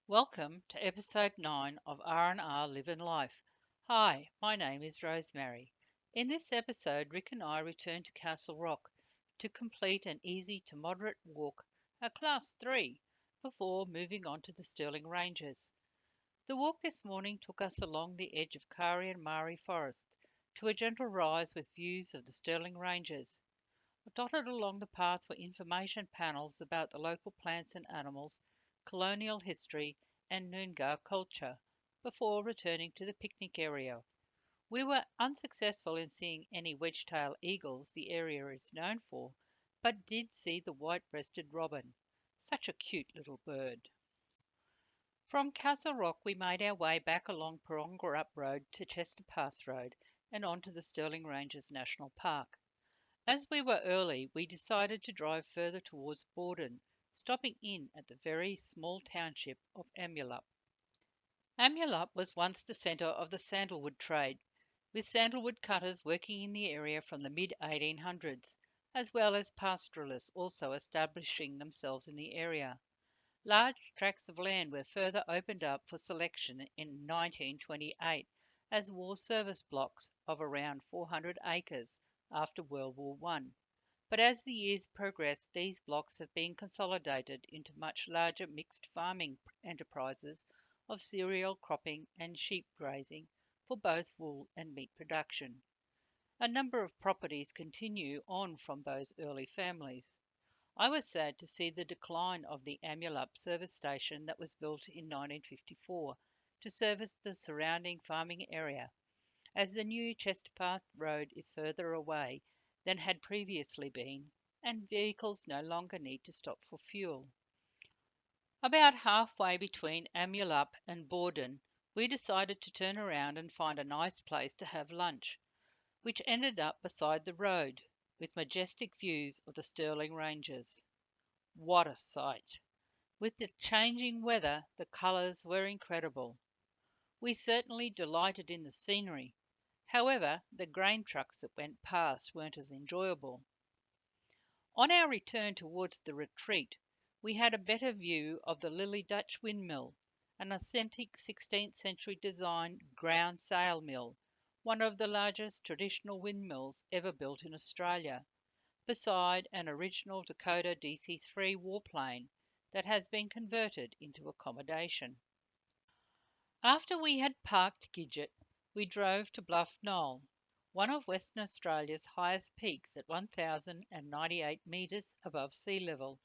Welcome to episode 9 of R&R Live and Life. Hi, my name is Rosemary. In this episode, Rick and I return to Castle Rock to complete an easy to moderate walk, a class 3, before moving on to the Stirling Ranges. The walk this morning took us along the edge of Kari and Mari Forest to a gentle rise with views of the Stirling Ranges. Dotted along the path were information panels about the local plants and animals, colonial history, and Noongar culture, before returning to the picnic area. We were unsuccessful in seeing any wedge-tailed eagles the area is known for, but did see the white-breasted robin. Such a cute little bird. From Castle Rock we made our way back along Parongarup Road to Chester Pass Road and on to the Stirling Ranges National Park. As we were early, we decided to drive further towards Borden, stopping in at the very small township of Amulup. Amulup was once the centre of the sandalwood trade, with sandalwood cutters working in the area from the mid-1800s, as well as pastoralists also establishing themselves in the area. Large tracts of land were further opened up for selection in 1928 as war service blocks of around 400 acres after World War One. But as the years progressed, these blocks have been consolidated into much larger mixed farming enterprises of cereal cropping and sheep grazing for both wool and meat production. A number of properties continue on from those early families. I was sad to see the decline of the Amulup service station that was built in 1954 to service the surrounding farming area, as the new Chester Path Road is further away than had previously been, and vehicles no longer need to stop for fuel. About halfway between Amulup and Borden, we decided to turn around and find a nice place to have lunch, which ended up beside the road, with majestic views of the Stirling Ranges. What a sight! With the changing weather, the colours were incredible. We certainly delighted in the scenery. However, the grain trucks that went past weren't as enjoyable. On our return towards the retreat, we had a better view of the Lily Dutch windmill, an authentic 16th century design ground sail mill, one of the largest traditional windmills ever built in Australia, beside an original Dakota DC-3 warplane that has been converted into accommodation. After we had parked Gidget, we drove to Bluff Knoll, one of Western Australia's highest peaks at 1,098 metres above sea level,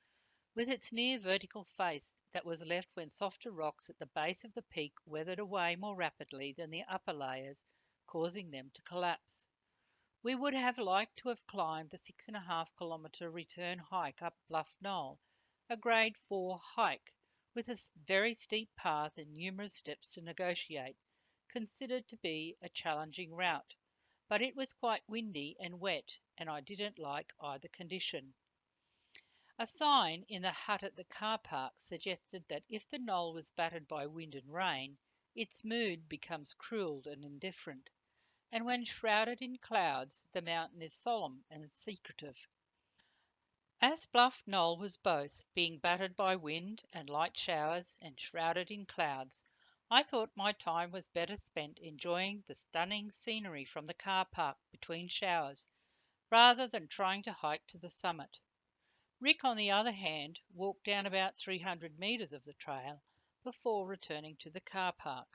with its near vertical face that was left when softer rocks at the base of the peak weathered away more rapidly than the upper layers, causing them to collapse. We would have liked to have climbed the 6.5 kilometre return hike up Bluff Knoll, a grade 4 hike, with a very steep path and numerous steps to negotiate, considered to be a challenging route, but it was quite windy and wet, and I didn't like either condition. A sign in the hut at the car park suggested that if the knoll was battered by wind and rain, its mood becomes cruel and indifferent, and when shrouded in clouds, the mountain is solemn and secretive. As Bluff Knoll was both, being battered by wind and light showers and shrouded in clouds, I thought my time was better spent enjoying the stunning scenery from the car park between showers, rather than trying to hike to the summit. Rick, on the other hand, walked down about 300 metres of the trail before returning to the car park.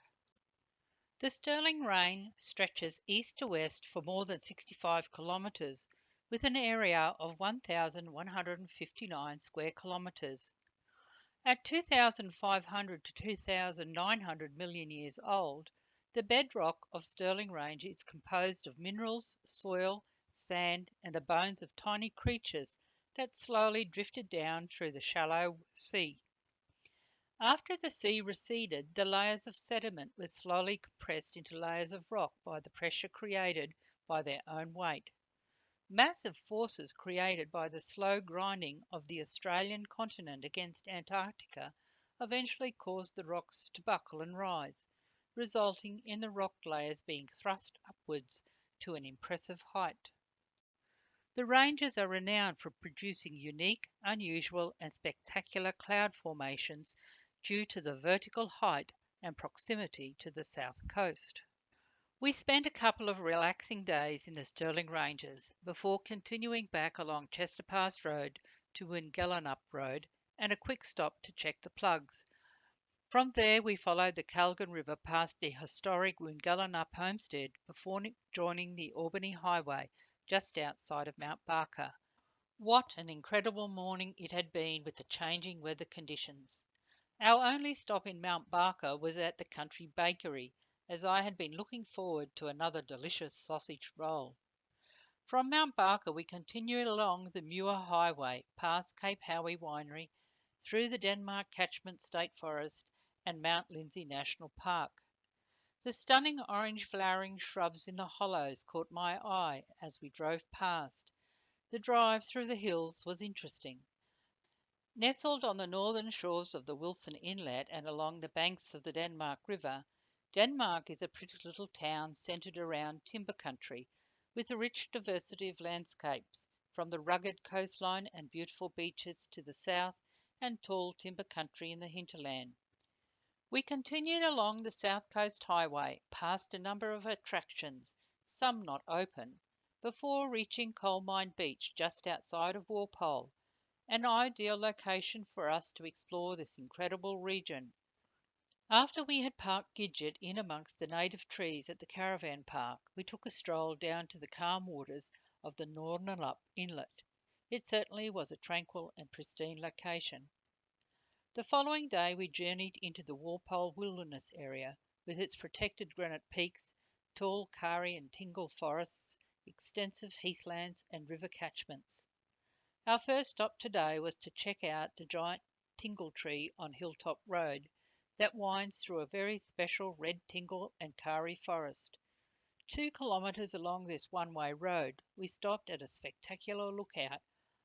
The Stirling Range stretches east to west for more than 65 kilometres, with an area of 1,159 square kilometres. At 2,500 to 2,900 million years old, the bedrock of Stirling Range is composed of minerals, soil, sand, and the bones of tiny creatures that slowly drifted down through the shallow sea. After the sea receded, the layers of sediment were slowly compressed into layers of rock by the pressure created by their own weight. Massive forces created by the slow grinding of the Australian continent against Antarctica eventually caused the rocks to buckle and rise, resulting in the rock layers being thrust upwards to an impressive height. The ranges are renowned for producing unique, unusual, and spectacular cloud formations due to the vertical height and proximity to the south coast. We spent a couple of relaxing days in the Stirling Ranges before continuing back along Chester Pass Road to Wingellunup Road and a quick stop to check the plugs. From there, we followed the Calgon River past the historic Wingellunup homestead before joining the Albany Highway just outside of Mount Barker. What an incredible morning it had been with the changing weather conditions. Our only stop in Mount Barker was at the country bakery, as I had been looking forward to another delicious sausage roll. From Mount Barker, we continued along the Muir Highway past Cape Howie Winery, through the Denmark Catchment State Forest and Mount Lindesay National Park. The stunning orange flowering shrubs in the hollows caught my eye as we drove past. The drive through the hills was interesting. Nestled on the northern shores of the Wilson Inlet and along the banks of the Denmark River, Denmark is a pretty little town centred around timber country, with a rich diversity of landscapes, from the rugged coastline and beautiful beaches to the south and tall timber country in the hinterland. We continued along the South Coast Highway, past a number of attractions, some not open, before reaching Coal Mine Beach just outside of Walpole, an ideal location for us to explore this incredible region. After we had parked Gidget in amongst the native trees at the caravan park, we took a stroll down to the calm waters of the Nornalup Inlet. It certainly was a tranquil and pristine location. The following day we journeyed into the Walpole Wilderness area, with its protected granite peaks, tall Kari and Tingle forests, extensive heathlands and river catchments. Our first stop today was to check out the giant tingle tree on Hilltop Road that winds through a very special red tingle and Kari forest. 2 kilometres along this one-way road, we stopped at a spectacular lookout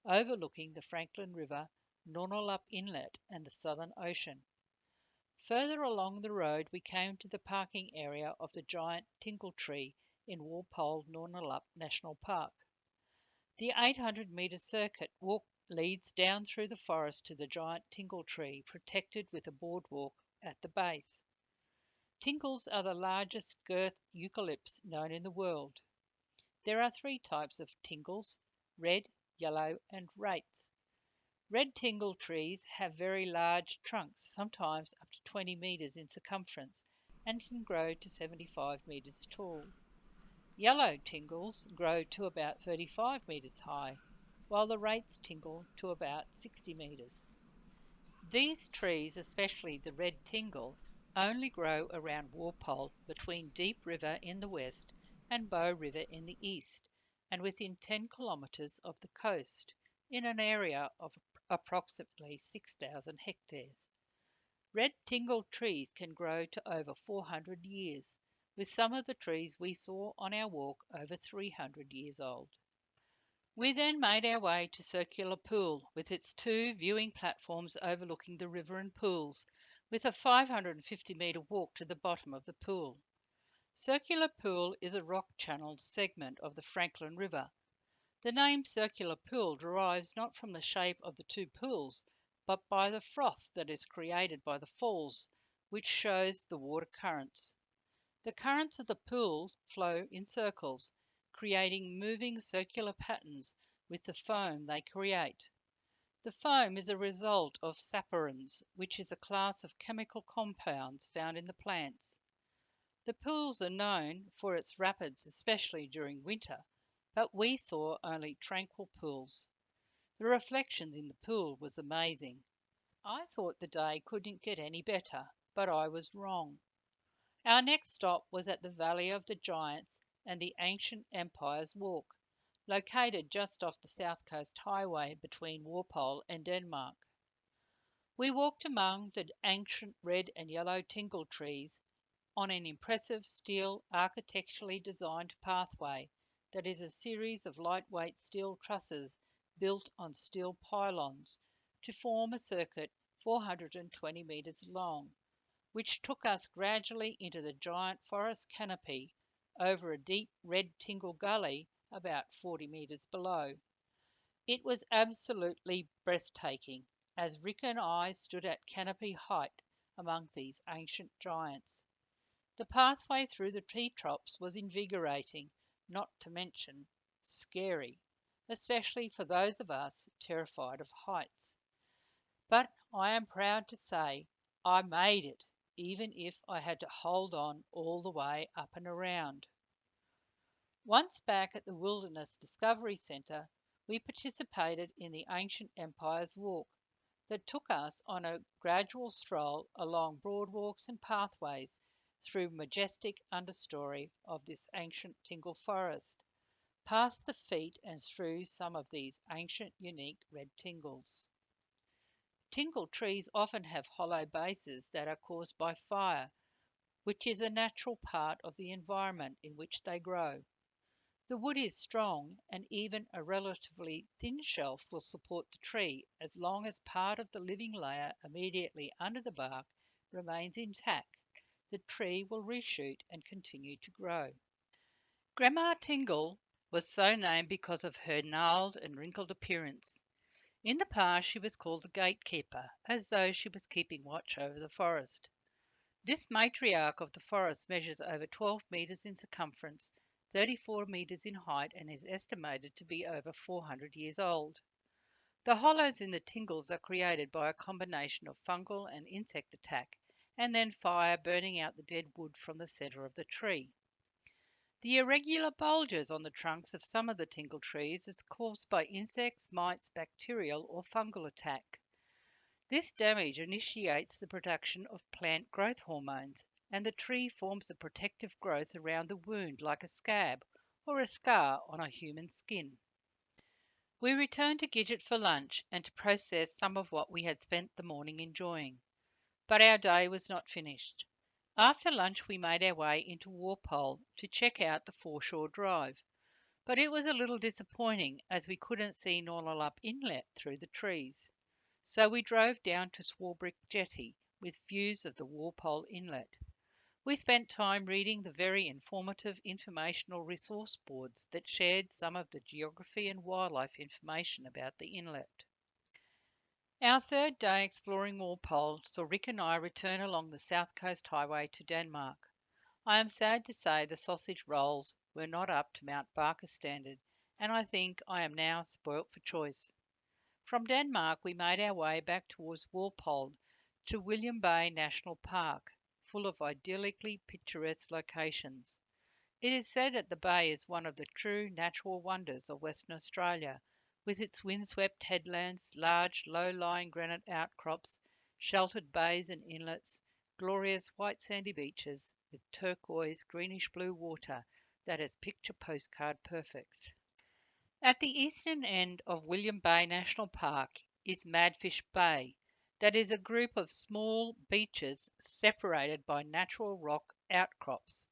overlooking the Franklin River, Nornalup Inlet and the Southern Ocean. Further along the road we came to the parking area of the giant tingle tree in Walpole Nornalup National Park. The 800-metre circuit walk leads down through the forest to the giant tingle tree, protected with a boardwalk at the base. Tingles are the largest girth eucalypts known in the world. There are 3 types of tingles: red, yellow and rates. Red tingle trees have very large trunks, sometimes up to 20 metres in circumference, and can grow to 75 metres tall. Yellow tingles grow to about 35 metres high, while the rates tingle to about 60 metres. These trees, especially the red tingle, only grow around Walpole between Deep River in the west and Bow River in the east, and within 10 kilometres of the coast, in an area of approximately 6,000 hectares. Red tingle trees can grow to over 400 years, with some of the trees we saw on our walk over 300 years old. We then made our way to Circular Pool, with its 2 viewing platforms overlooking the river and pools, with a 550-metre walk to the bottom of the pool. Circular Pool is a rock-channeled segment of the Franklin River. The name Circular Pool derives not from the shape of the 2 pools, but by the froth that is created by the falls, which shows the water currents. The currents of the pool flow in circles, creating moving circular patterns with the foam they create. The foam is a result of saponins, which is a class of chemical compounds found in the plants. The pools are known for its rapids, especially during winter, but we saw only tranquil pools. The reflections in the pool was amazing. I thought the day couldn't get any better, but I was wrong. Our next stop was at the Valley of the Giants and the Ancient Empires Walk, located just off the South Coast Highway between Walpole and Denmark. We walked among the ancient red and yellow tingle trees on an impressive steel architecturally designed pathway that is a series of lightweight steel trusses built on steel pylons to form a circuit 420 metres long, which took us gradually into the giant forest canopy over a deep red tingle gully about 40 metres below. It was absolutely breathtaking as Rick and I stood at canopy height, among these ancient giants. The pathway through the tree tops was invigorating, not to mention scary, especially for those of us terrified of heights. But I am proud to say I made it, even if I had to hold on all the way up and around. Once back at the Wilderness Discovery Centre, we participated in the Ancient Empire's Walk that took us on a gradual stroll along broadwalks and pathways through majestic understory of this ancient tingle forest, past the feet and through some of these ancient unique red tingles. Tingle trees often have hollow bases that are caused by fire, which is a natural part of the environment in which they grow. The wood is strong, and even a relatively thin shelf will support the tree as long as part of the living layer immediately under the bark remains intact. The tree will reshoot and continue to grow. Grandma Tingle was so named because of her gnarled and wrinkled appearance. In the past, she was called the gatekeeper, as though she was keeping watch over the forest. This matriarch of the forest measures over 12 metres in circumference, 34 metres in height, and is estimated to be over 400 years old. The hollows in the tingles are created by a combination of fungal and insect attack, and then fire burning out the dead wood from the centre of the tree. The irregular bulges on the trunks of some of the tingle trees is caused by insects, mites, bacterial, or fungal attack. This damage initiates the production of plant growth hormones, and the tree forms a protective growth around the wound like a scab or a scar on a human skin. We returned to Gidget for lunch and to process some of what we had spent the morning enjoying. But our day was not finished. After lunch, we made our way into Walpole to check out the Foreshore Drive, but it was a little disappointing as we couldn't see Nornalup Inlet through the trees. So we drove down to Swarbrick Jetty with views of the Walpole Inlet. We spent time reading the very informative informational resource boards that shared some of the geography and wildlife information about the inlet. Our third day exploring Walpole saw Rick and I return along the South Coast Highway to Denmark. I am sad to say the sausage rolls were not up to Mount Barker standard, and I think I am now spoilt for choice. From Denmark, we made our way back towards Walpole to William Bay National Park, full of idyllically picturesque locations. It is said that the bay is one of the true natural wonders of Western Australia, with its windswept headlands, large low-lying granite outcrops, sheltered bays and inlets, glorious white sandy beaches with turquoise greenish-blue water that is picture postcard perfect. At the eastern end of William Bay National Park is Madfish Bay, that is a group of small beaches separated by natural rock outcrops.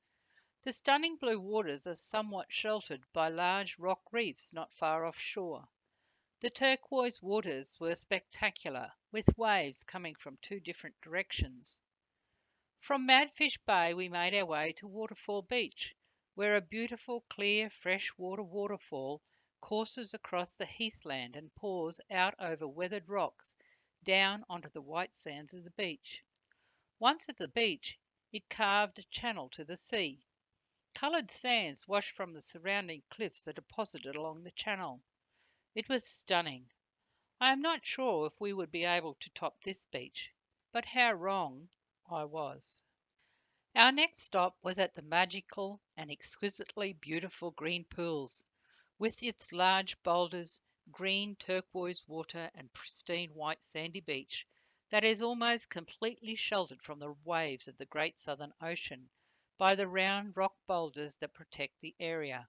The stunning blue waters are somewhat sheltered by large rock reefs not far offshore. The turquoise waters were spectacular, with waves coming from two different directions. From Madfish Bay we made our way to Waterfall Beach, where a beautiful clear freshwater waterfall courses across the heathland and pours out over weathered rocks down onto the white sands of the beach. Once at the beach, it carved a channel to the sea. Coloured sands washed from the surrounding cliffs are deposited along the channel. It was stunning. I am not sure if we would be able to top this beach, but how wrong I was. Our next stop was at the magical and exquisitely beautiful Green Pools, with its large boulders, green turquoise water, and pristine white sandy beach that is almost completely sheltered from the waves of the Great Southern Ocean by the round rock boulders that protect the area.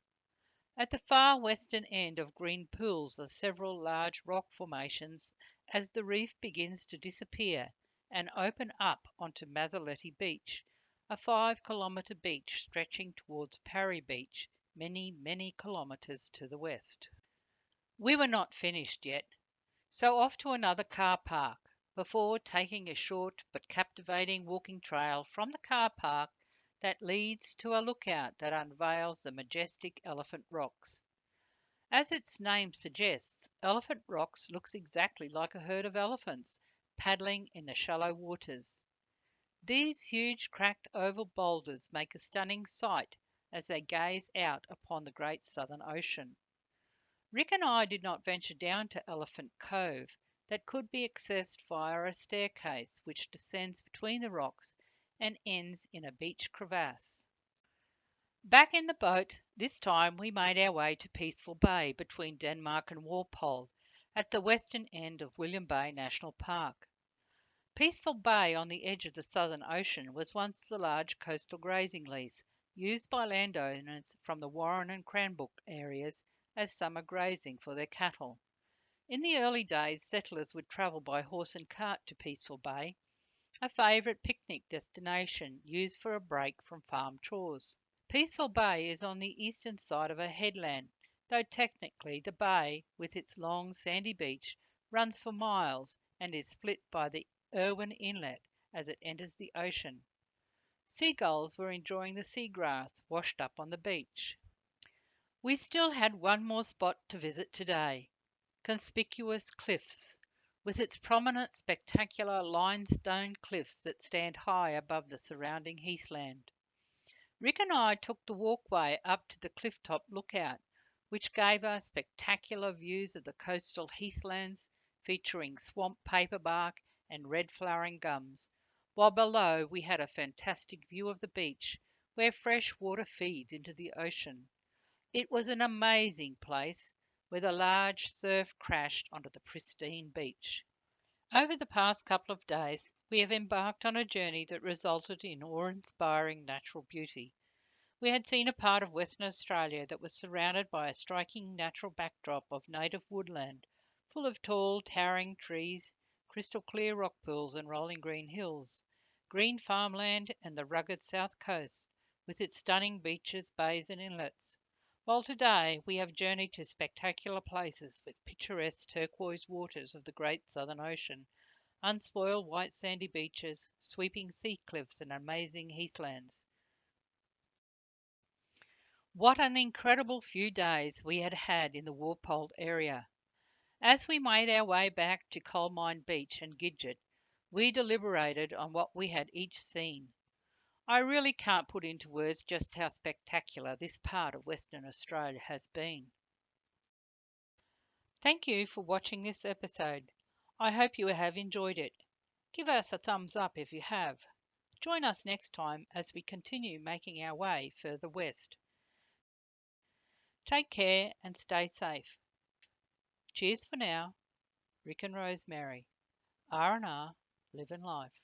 At the far western end of Green Pools are several large rock formations as the reef begins to disappear and open up onto Mazzoleti Beach, a 5 kilometre beach stretching towards Parry Beach, many, many kilometres to the west. We were not finished yet, so off to another car park before taking a short but captivating walking trail from the car park that leads to a lookout that unveils the majestic Elephant Rocks. As its name suggests, Elephant Rocks looks exactly like a herd of elephants paddling in the shallow waters. These huge cracked oval boulders make a stunning sight as they gaze out upon the great Southern Ocean. Rick and I did not venture down to Elephant Cove, that could be accessed via a staircase which descends between the rocks and ends in a beach crevasse. Back in the boat, this time we made our way to Peaceful Bay between Denmark and Walpole, at the western end of William Bay National Park. Peaceful Bay on the edge of the Southern Ocean was once the large coastal grazing lease used by landowners from the Warren and Cranbrook areas as summer grazing for their cattle. In the early days, settlers would travel by horse and cart to Peaceful Bay, a favourite picnic destination used for a break from farm chores. Peaceful Bay is on the eastern side of a headland, though technically the bay, with its long sandy beach, runs for miles and is split by the Irwin Inlet as it enters the ocean. Seagulls were enjoying the seagrass washed up on the beach. We still had one more spot to visit today, Conspicuous Cliffs, with its prominent spectacular limestone cliffs that stand high above the surrounding heathland. Rick and I took the walkway up to the clifftop lookout, which gave us spectacular views of the coastal heathlands featuring swamp paperbark and red flowering gums, while below we had a fantastic view of the beach, where fresh water feeds into the ocean. It was an amazing place, where the large surf crashed onto the pristine beach. Over the past couple of days, we have embarked on a journey that resulted in awe-inspiring natural beauty. We had seen a part of Western Australia that was surrounded by a striking natural backdrop of native woodland, full of tall, towering trees, crystal clear rock pools and rolling green hills, green farmland, and the rugged south coast, with its stunning beaches, bays, and inlets. While today we have journeyed to spectacular places with picturesque turquoise waters of the great Southern Ocean, unspoiled white sandy beaches, sweeping sea cliffs, and amazing heathlands. What an incredible few days we had had in the Walpole area. As we made our way back to Coal Mine Beach and Gidget, we deliberated on what we had each seen. I really can't put into words just how spectacular this part of Western Australia has been. Thank you for watching this episode. I hope you have enjoyed it. Give us a thumbs up if you have. Join us next time as we continue making our way further west. Take care and stay safe. Cheers for now. Rick and Rosemary. R&R, living life.